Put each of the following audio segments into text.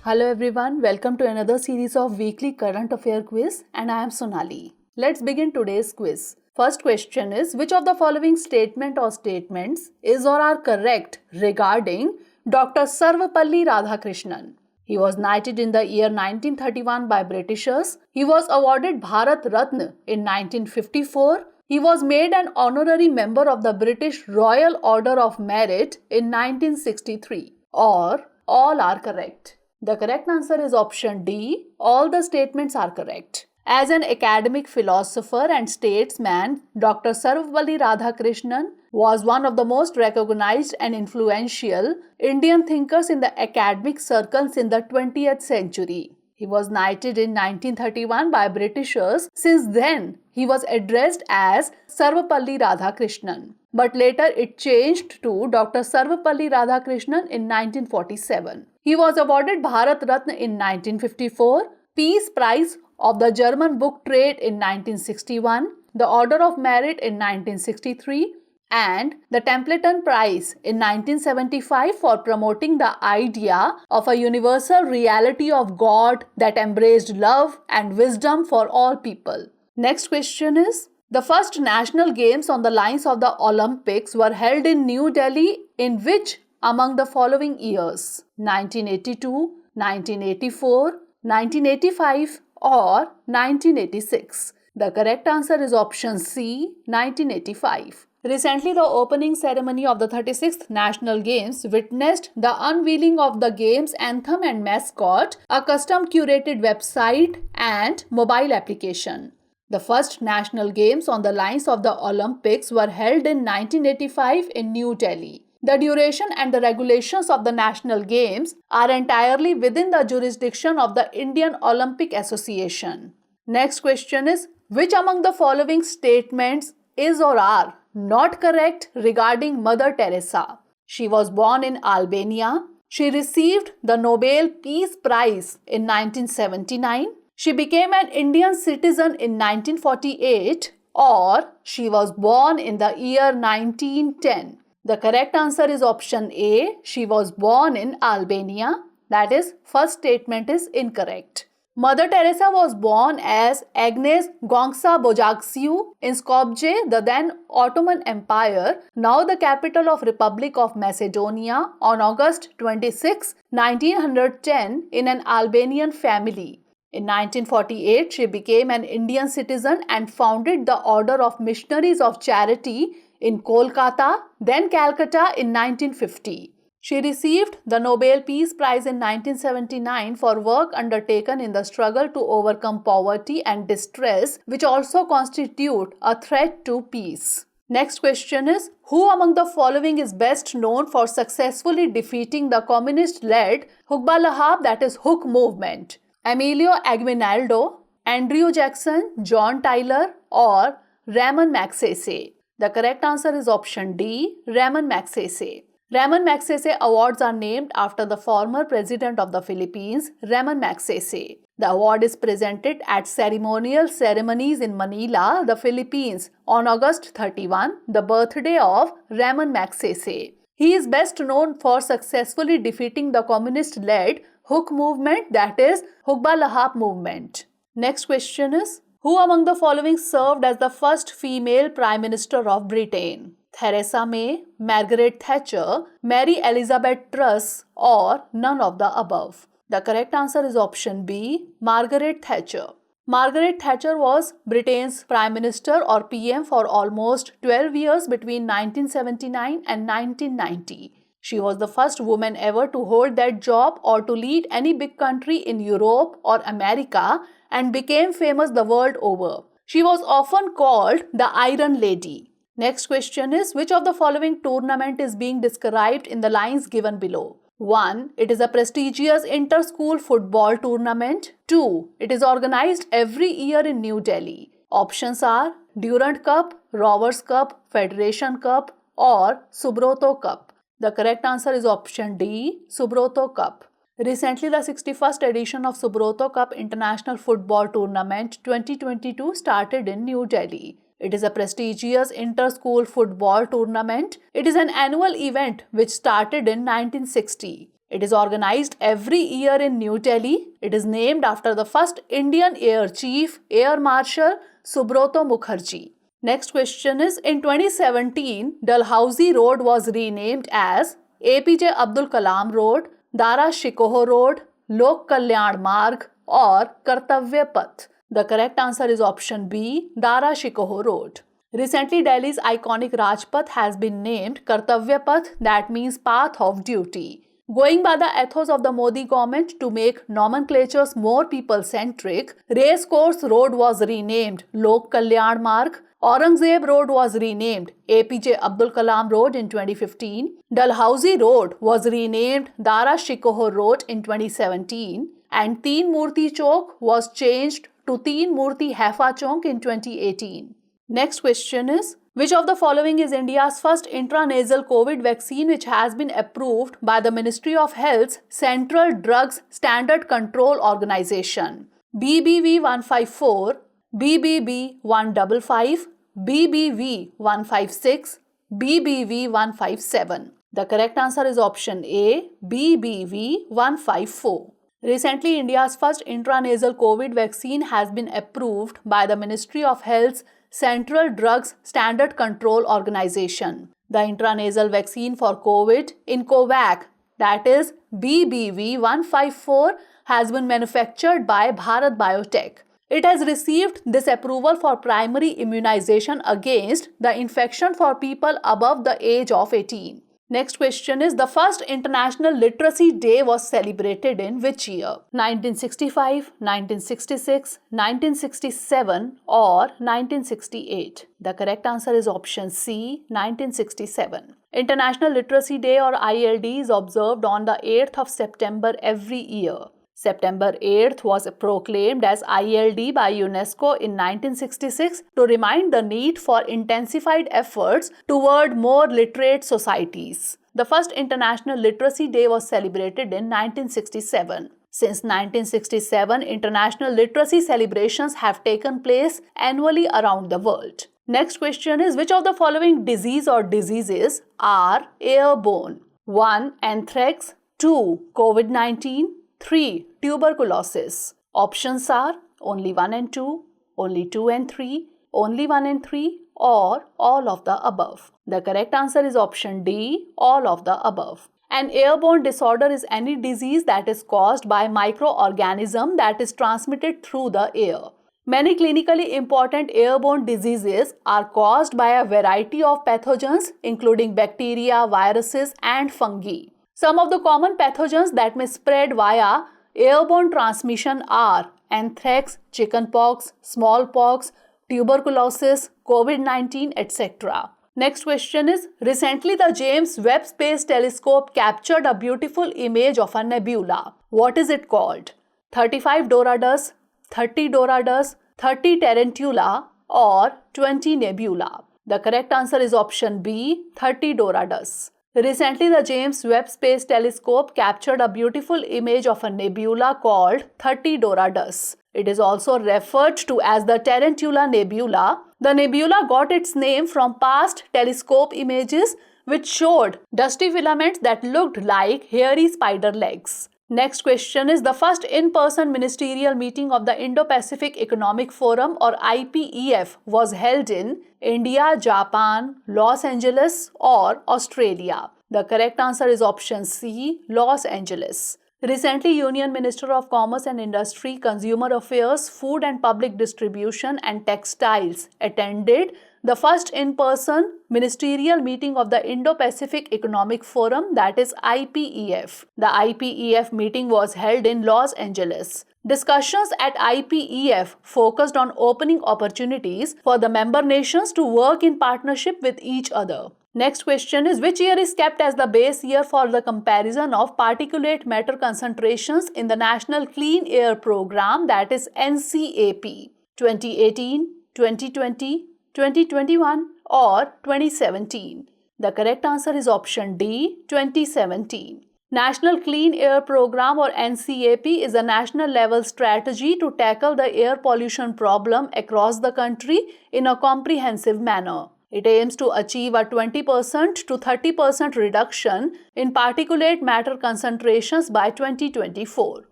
Hello everyone, welcome to another series of weekly current affair quiz and I am Sonali. Let's begin today's quiz. First question is, which of the following statement or statements is or are correct regarding Dr. Sarvapalli Radhakrishnan? He was knighted in the year 1931 by Britishers. He was awarded Bharat Ratna in 1954. He was made an honorary member of the British Royal Order of Merit in 1963. Or all are correct. The correct answer is option D. All the statements are correct. As an academic philosopher and statesman, Dr. Sarvapalli Radhakrishnan was one of the most recognized and influential Indian thinkers in the academic circles in the 20th century. He was knighted in 1931 by Britishers. Since then, he was addressed as Sarvapalli Radhakrishnan. But later it changed to Dr. Sarvapalli Radhakrishnan in 1947. He was awarded Bharat Ratna in 1954, Peace Prize of the German Book Trade in 1961, the Order of Merit in 1963, and the Templeton Prize in 1975 for promoting the idea of a universal reality of God that embraced love and wisdom for all people. Next question is, the first national games on the lines of the Olympics were held in New Delhi in which among the following years? 1982, 1984, 1985 or 1986? The correct answer is option C, 1985. Recently, the opening ceremony of the 36th National Games witnessed the unveiling of the game's anthem and mascot, a custom-curated website and mobile application. The first National Games on the lines of the Olympics were held in 1985 in New Delhi. The duration and the regulations of the National Games are entirely within the jurisdiction of the Indian Olympic Association. Next question is, which among the following statements is or are not correct regarding Mother Teresa? She was born in Albania. She received the Nobel Peace Prize in 1979. She became an Indian citizen in 1948, or she was born in the year 1910. The correct answer is option A. She was born in Albania. That is, first statement is incorrect. Mother Teresa was born as Agnes Gongsa Bojaxiu in Skopje, the then Ottoman Empire, now the capital of Republic of Macedonia, on August 26, 1910 in an Albanian family. In 1948, she became an Indian citizen and founded the Order of Missionaries of Charity in Kolkata, then Calcutta in 1950. She received the Nobel Peace Prize in 1979 for work undertaken in the struggle to overcome poverty and distress, which also constitute a threat to peace. Next question is, who among the following is best known for successfully defeating the communist-led Hukba Lahab, that is Huk movement? Emilio Aguinaldo, Andrew Jackson, John Tyler or Ramon Magsaysay? The correct answer is option D, Ramon Magsaysay. Ramon Magsaysay awards are named after the former president of the Philippines, Ramon Magsaysay. The award is presented at ceremonial ceremonies in Manila, the Philippines, on August 31, the birthday of Ramon Magsaysay. He is best known for successfully defeating the communist-led Huk movement, that is Hukba Lahab movement. Next question is, who among the following served as the first female Prime Minister of Britain? Theresa May, Margaret Thatcher, Mary Elizabeth Truss or none of the above? The correct answer is option B, Margaret Thatcher. Margaret Thatcher was Britain's Prime Minister or PM for almost 12 years between 1979 and 1990. She was the first woman ever to hold that job or to lead any big country in Europe or America and became famous the world over. She was often called the Iron Lady. Next question is, which of the following tournament is being described in the lines given below? 1. It is a prestigious inter-school football tournament. 2. It is organized every year in New Delhi. Options are Durand Cup, Rovers Cup, Federation Cup or Subroto Cup. The correct answer is option D, Subroto Cup. Recently, the 61st edition of Subroto Cup International Football Tournament 2022 started in New Delhi. It is a prestigious inter-school football tournament. It is an annual event which started in 1960. It is organized every year in New Delhi. It is named after the first Indian Air Chief, Air Marshal Subroto Mukherjee. Next question is, in 2017, Dalhousie Road was renamed as APJ Abdul Kalam Road, Dara Shikoh Road, Lok Kalyan Marg or Kartavya Path. The correct answer is option B, Dara Shikoh Road. Recently, Delhi's iconic Rajpath has been named Kartavya Path, that means path of duty. Going by the ethos of the Modi government to make nomenclatures more people-centric, Racecourse Road was renamed Lok Kalyan Marg, Aurangzeb Road was renamed APJ Abdul Kalam Road in 2015, Dalhousie Road was renamed Dara Shikoh Road in 2017, and Teen Murti Chowk was changed to Teen Murti Haifa Chowk in 2018. Next question is, which of the following is India's first intranasal COVID vaccine which has been approved by the Ministry of Health's Central Drugs Standard Control Organization? BBV 154, BBB 155, BBV 156, BBV 157. The correct answer is option A, BBV 154. Recently, India's first intranasal COVID vaccine has been approved by the Ministry of Health's Central Drugs Standard Control Organization. The intranasal vaccine for COVID Incovac, that is BBV 154, has been manufactured by Bharat Biotech. It has received this approval for primary immunization against the infection for people above the age of 18. Next question is, the first International Literacy Day was celebrated in which year? 1965, 1966, 1967 or 1968? The correct answer is option C, 1967. International Literacy Day or ILD is observed on the 8th of September every year. September 8th was proclaimed as ILD by UNESCO in 1966 to remind the need for intensified efforts toward more literate societies. The first International Literacy Day was celebrated in 1967. Since 1967, international literacy celebrations have taken place annually around the world. Next question is, which of the following disease or diseases are airborne? 1. Anthrax, 2. COVID-19, 3. Tuberculosis. Options are only 1 and 2, only 2 and 3, only 1 and 3 or all of the above. The correct answer is option D, all of the above. An airborne disorder is any disease that is caused by microorganism that is transmitted through the air. Many clinically important airborne diseases are caused by a variety of pathogens including bacteria, viruses and fungi. Some of the common pathogens that may spread via airborne transmission are anthrax, chickenpox, smallpox, tuberculosis, COVID-19, etc. Next question is, recently the James Webb Space Telescope captured a beautiful image of a nebula. What is it called? 35 Doradus, 30 Doradus, 30 Tarantula or 20 Nebula? The correct answer is option B, 30 Doradus. Recently, the James Webb Space Telescope captured a beautiful image of a nebula called 30 Doradus. It is also referred to as the Tarantula Nebula. The nebula got its name from past telescope images which showed dusty filaments that looked like hairy spider legs. Next question is, the first in-person ministerial meeting of the Indo-Pacific Economic Forum or IPEF was held in India, Japan, Los Angeles or Australia. The correct answer is option C, Los Angeles. Recently, Union Minister of Commerce and Industry, Consumer Affairs, Food and Public Distribution and Textiles attended the first in-person ministerial meeting of the Indo-Pacific Economic Forum, that is IPEF. The IPEF meeting was held in Los Angeles. Discussions at IPEF focused on opening opportunities for the member nations to work in partnership with each other. Next question is, which year is kept as the base year for the comparison of particulate matter concentrations in the National Clean Air Program, that is NCAP? 2018, 2020, 2021 or 2017? The correct answer is option D, 2017. National Clean Air Program or NCAP is a national level strategy to tackle the air pollution problem across the country in a comprehensive manner. It aims to achieve a 20% to 30% reduction in particulate matter concentrations by 2024.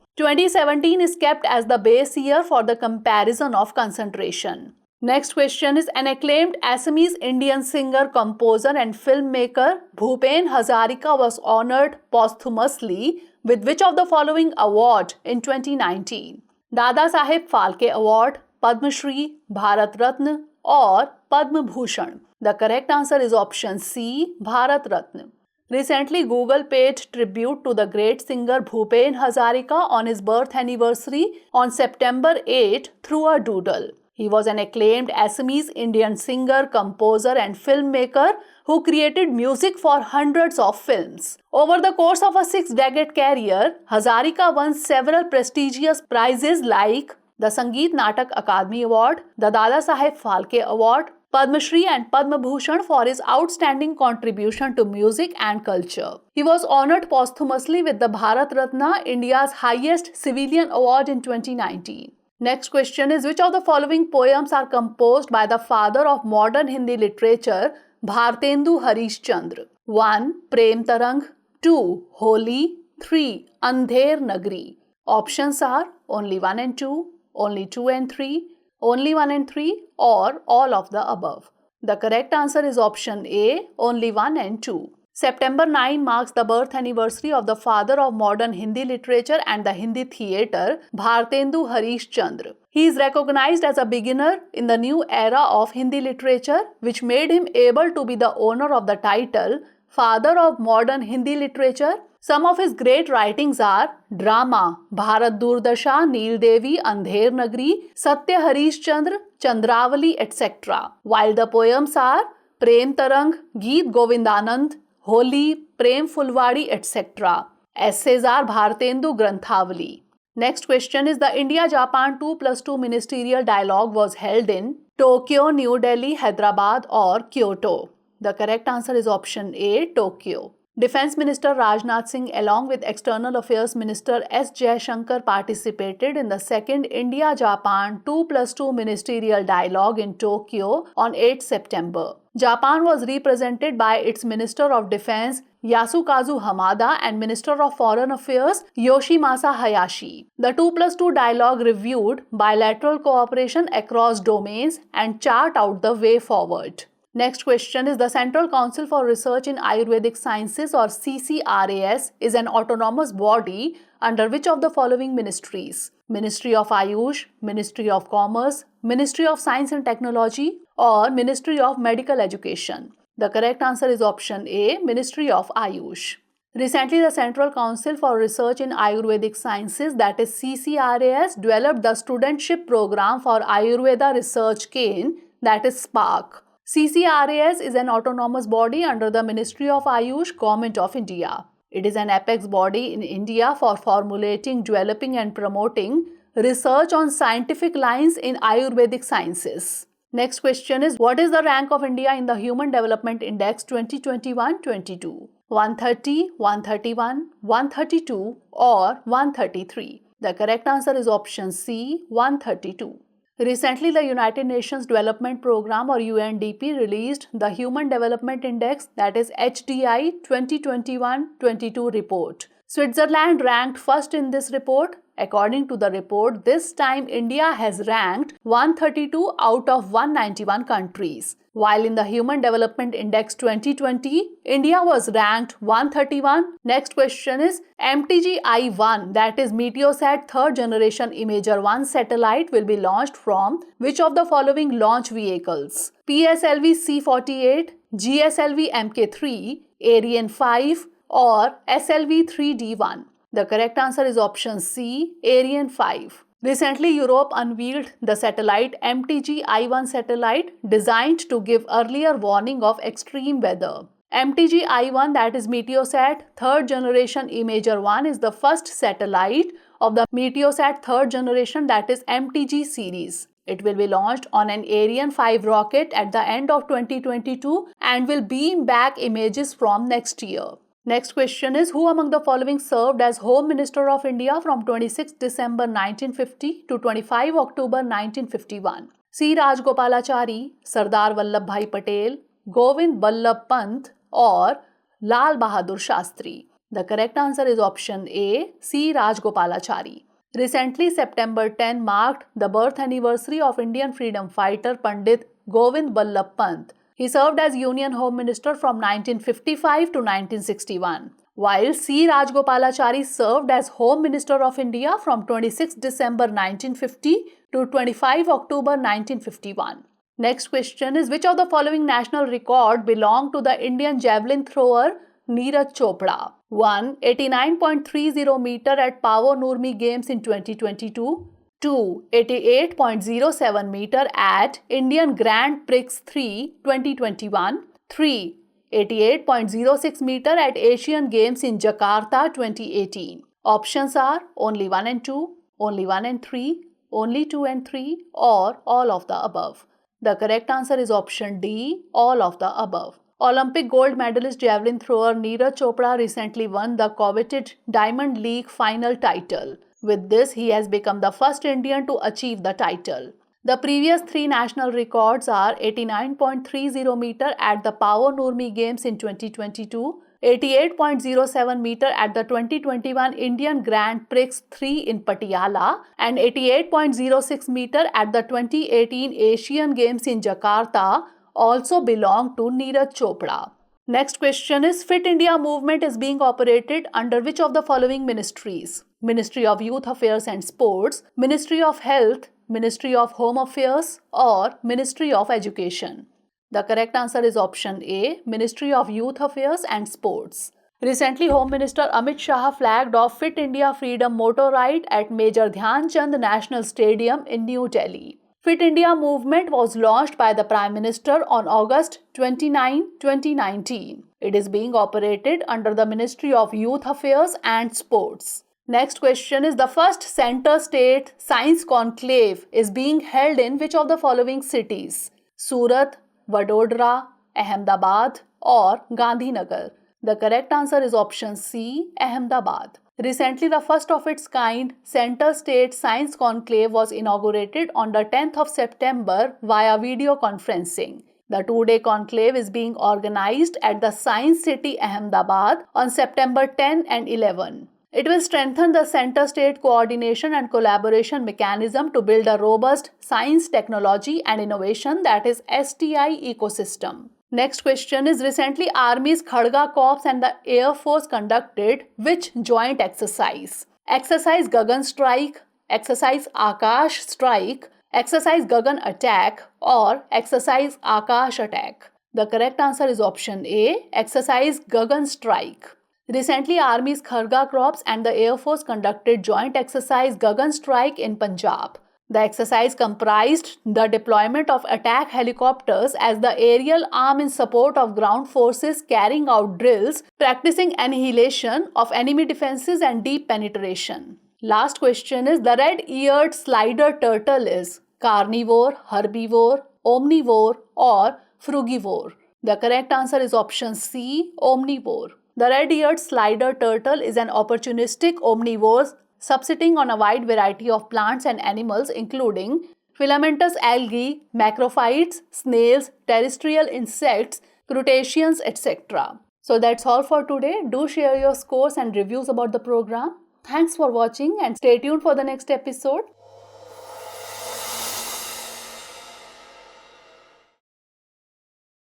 2017 is kept as the base year for the comparison of concentration. Next question is, an acclaimed Assamese Indian singer, composer and filmmaker Bhupen Hazarika was honored posthumously with which of the following award in 2019? Dada Saheb Phalke Award, Padma Shri, Bharat Ratna or Padma Bhushan? The correct answer is option C, Bharat Ratna. Recently, Google paid tribute to the great singer Bhupen Hazarika on his birth anniversary on September 8 through a doodle. He was an acclaimed Assamese Indian singer, composer and filmmaker who created music for hundreds of films. Over the course of a 6-decade career, Hazarika won several prestigious prizes like the Sangeet Natak Akademi Award, the Dada Saheb Phalke Award, Padma Shri and Padma Bhushan for his outstanding contribution to music and culture. He was honored posthumously with the Bharat Ratna, India's highest civilian award in 2019. Next question is, which of the following poems are composed by the father of modern Hindi literature, Bhartendu Harish Chandra? 1. Prem Tarang, 2. Holi, 3. Andher Nagri. Options are only 1 and 2, only 2 and 3, only 1 and 3 or all of the above. The correct answer is option A, only 1 and 2. September 9 marks the birth anniversary of the father of modern Hindi literature and the Hindi theatre, Bhartendu Harish Chandra. He is recognized as a beginner in the new era of Hindi literature, which made him able to be the owner of the title Father of Modern Hindi Literature. Some of his great writings are drama, Bharat Durdasha, Neel Devi, Andher Nagri, Satya Harish Chandra, Chandravali, etc. While the poems are Prem Tarang, Geet Govindanand, Holi, Prem Fulwadi, etc. Essays are Bhartendu Granthavali. Next question is, the India-Japan 2+2 ministerial dialogue was held in Tokyo, New Delhi, Hyderabad or Kyoto. The correct answer is option A, Tokyo. Defense Minister Rajnath Singh along with External Affairs Minister S. Jaishankar participated in the second India-Japan 2+2 ministerial dialogue in Tokyo on 8 September. Japan was represented by its Minister of Defense Yasukazu Hamada and Minister of Foreign Affairs Yoshimasa Hayashi. The 2+2 dialogue reviewed bilateral cooperation across domains and chart out the way forward. Next question is, the Central Council for Research in Ayurvedic Sciences or CCRAS is an autonomous body under which of the following ministries? Ministry of Ayush, Ministry of Commerce, Ministry of Science and Technology or Ministry of Medical Education? The correct answer is option A, Ministry of Ayush. Recently, the Central Council for Research in Ayurvedic Sciences, that is CCRAS, developed the Studentship Program for Ayurveda Research CANE, that is SPARK. CCRAS is an autonomous body under the Ministry of Ayush, Government of India. It is an apex body in India for formulating, developing and promoting research on scientific lines in Ayurvedic sciences. Next question is, what is the rank of India in the Human Development Index 2021-22? 130, 131, 132 or 133? The correct answer is option C, 132. Recently, the United Nations Development Programme or UNDP released the Human Development Index, that is HDI 2021-22 report. Switzerland ranked first in this report. According to the report, this time India has ranked 132 out of 191 countries. While in the Human Development Index 2020, India was ranked 131. Next question is, MTG-I-1, that is Meteosat Third Generation Imager 1 satellite, will be launched from which of the following launch vehicles? PSLV C-48, GSLV Mk3, Ariane 5 or SLV-3D1? The correct answer is option C, Ariane 5. Recently, Europe unveiled the satellite MTG-I-1 satellite designed to give earlier warning of extreme weather. MTG-I-1, that is Meteosat Third Generation Imager 1, is the first satellite of the Meteosat Third Generation, that is MTG series. It will be launched on an Ariane 5 rocket at the end of 2022 and will beam back images from next year. Next question is, who among the following served as Home Minister of India from 26 December 1950 to 25 October 1951? C. Rajgopalachari, Sardar Vallabhbhai Patel, Govind Ballabh Pant or Lal Bahadur Shastri? The correct answer is option A, C. Rajgopalachari. Recently, September 10 marked the birth anniversary of Indian freedom fighter Pandit Govind Ballabh Pant. He served as Union Home Minister from 1955 to 1961, while C. Rajgopalachari served as Home Minister of India from 26 December 1950 to 25 October 1951. Next question is, which of the following national record belonged to the Indian javelin thrower Neeraj Chopra? 1. 89.30 meter at Pavo Nurmi Games in 2022. 2. 88.07 meter at Indian Grand Prix 3 2021. 3. 88.06 meter at Asian Games in Jakarta 2018. Options are only 1 and 2, only 1 and 3, only 2 and 3, or all of the above. The correct answer is option D, all of the above. Olympic gold medalist javelin thrower Neeraj Chopra recently won the coveted Diamond League final title. With this, he has become the first Indian to achieve the title. The previous three national records are 89.30 meter at the Pavo Nurmi Games in 2022, 88.07 meter at the 2021 Indian Grand Prix 3 in Patiala, and 88.06 meter at the 2018 Asian Games in Jakarta also belong to Neeraj Chopra. Next question is, Fit India movement is being operated under which of the following ministries? Ministry of Youth Affairs and Sports, Ministry of Health, Ministry of Home Affairs, or Ministry of Education? The correct answer is option A, Ministry of Youth Affairs and Sports. Recently, Home Minister Amit Shah flagged off Fit India Freedom Motor Ride at Major Dhyan Chand National Stadium in New Delhi. Fit India movement was launched by the Prime Minister on August 29, 2019. It is being operated under the Ministry of Youth Affairs and Sports. Next question is, the first Center State Science Conclave is being held in which of the following cities? Surat, Vadodara, Ahmedabad, or Gandhinagar? The correct answer is option C, Ahmedabad. Recently, the first of its kind Center State Science Conclave was inaugurated on the 10th of September via video conferencing. The two-day conclave is being organized at the Science City Ahmedabad on September 10 and 11. It will strengthen the center-state coordination and collaboration mechanism to build a robust science, technology and innovation, that is STI ecosystem. Next question is, recently Army's Khadga Corps and the Air Force conducted which joint exercise? Exercise Gagan Strike, Exercise Akash Strike, Exercise Gagan Attack, or Exercise Akash Attack? The correct answer is option A, Exercise Gagan Strike. Recently, Army's Khadga Corps and the Air Force conducted joint exercise Gagan Strike in Punjab. The exercise comprised the deployment of attack helicopters as the aerial arm in support of ground forces carrying out drills, practicing annihilation of enemy defenses and deep penetration. Last question is, the red-eared slider turtle is carnivore, herbivore, omnivore, or frugivore? The correct answer is option C, omnivore. The red-eared slider turtle is an opportunistic omnivore subsisting on a wide variety of plants and animals including filamentous algae, macrophytes, snails, terrestrial insects, crustaceans, etc. So that's all for today. Do share your scores and reviews about the program. Thanks for watching and stay tuned for the next episode.